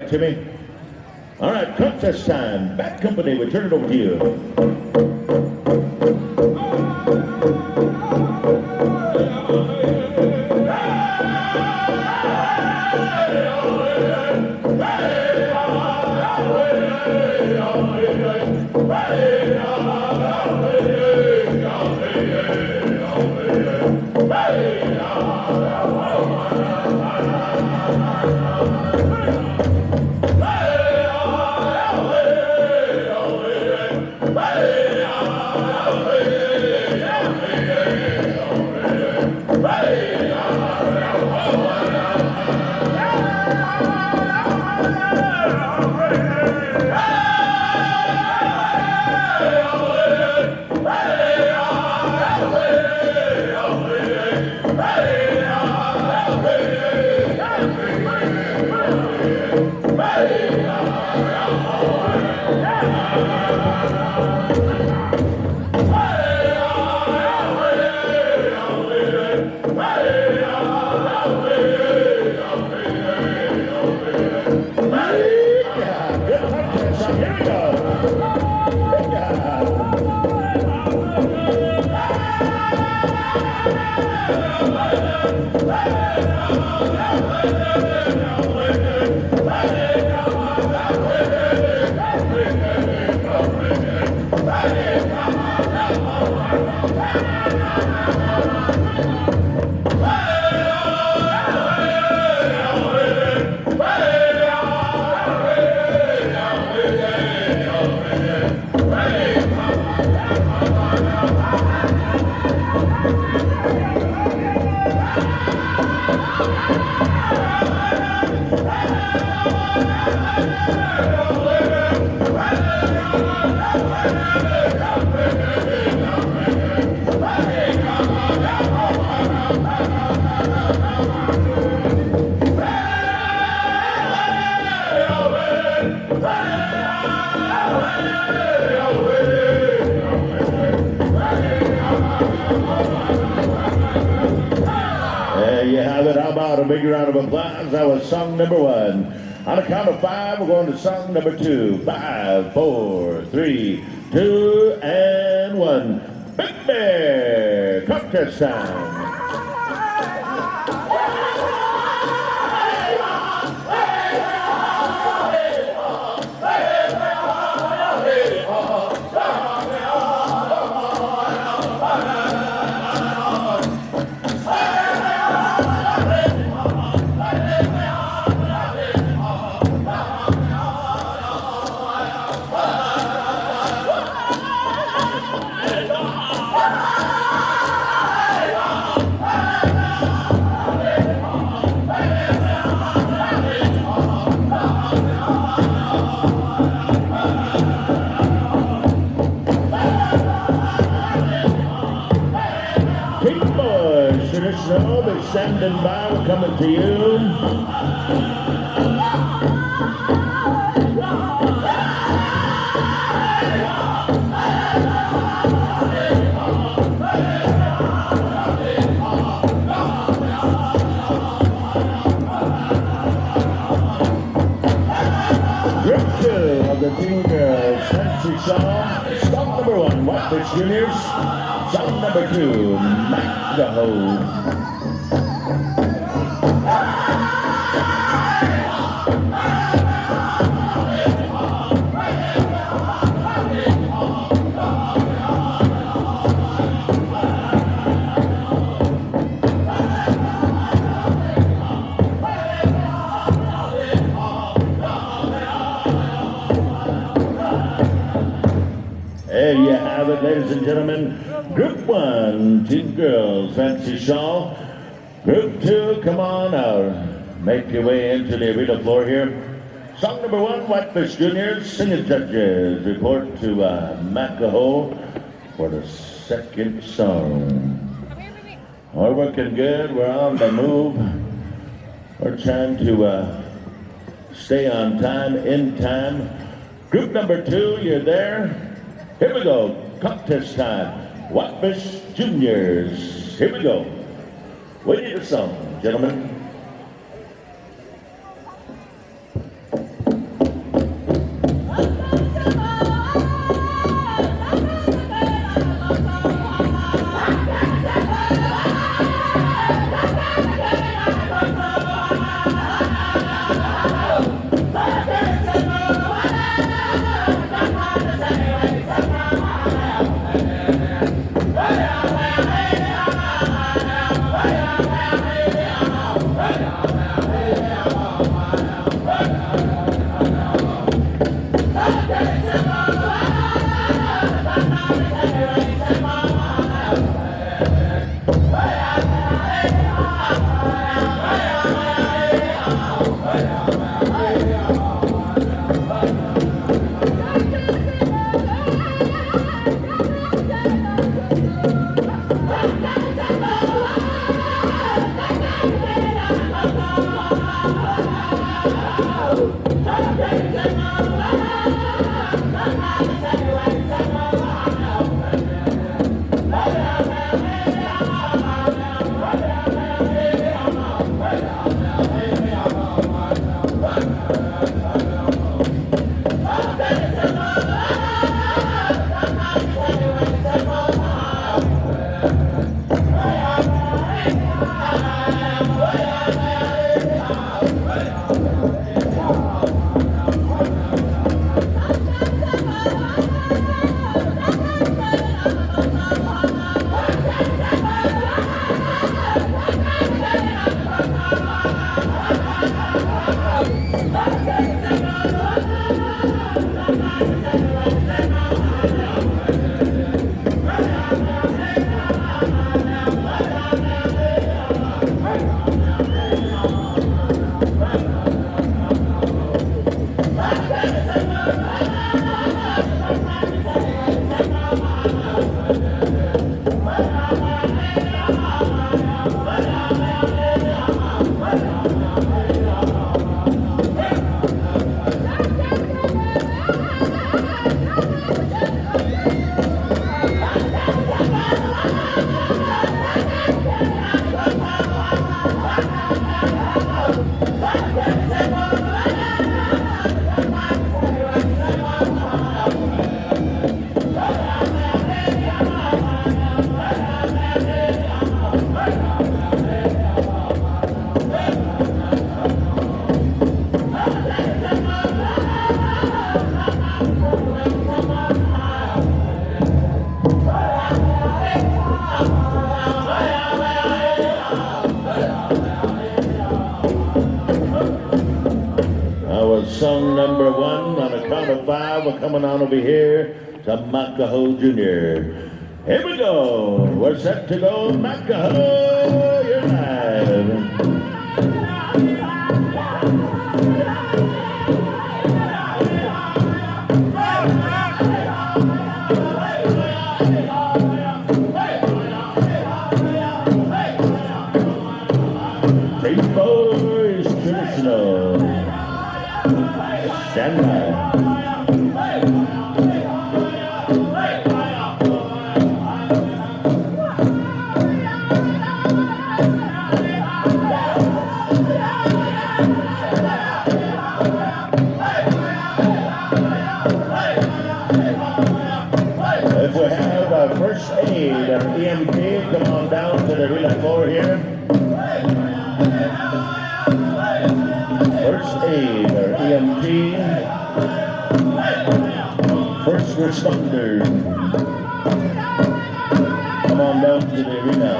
Timmy. All right, contest time. Back company, we turn it over to you. There you have it. How about a big round of applause? That was song number one. On a count of five, we're going to song number two. 5, 4, 3, 2, and 1. Big Bear, contest time. Snow, they're standing by, we're coming to you. Group 2 of the Teen Girls Fancy Song. Song number 1, Whitefish Juniors. Song number 2, Mac the Hose. There you have it, ladies and gentlemen. Group 1, Teen Girls Fancy Shawl. Group 2, come on out. Make your way into the arena floor here. Song number 1, Whitefish Juniors. Singing judges report to Macaho for the second song. We're working good. We're on the move. We're trying to stay on time, in time. Group number 2, you're there. Here we go, contest time. Whitefish Juniors. Here we go. We need a song, gentlemen. Song number 1 on a count of 5. We're coming on over here to Makaho Jr. Here we go. We're set to go. Makaho, you're live. Tempo is traditional. Stand by. If we have our first aid, our EMT, come on down to the arena floor here. First aid, our EMT, first responder, come on down to the arena.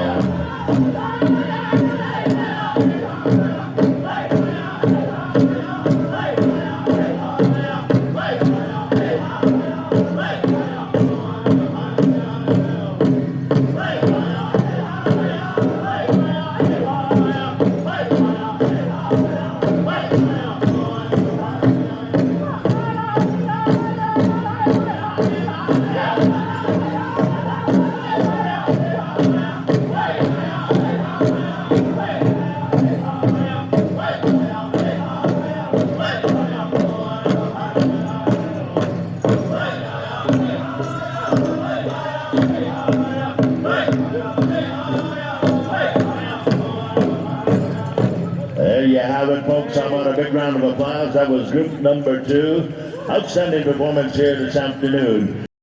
There you have it, folks. I want a big round of applause. That was group number 2. Outstanding performance here this afternoon.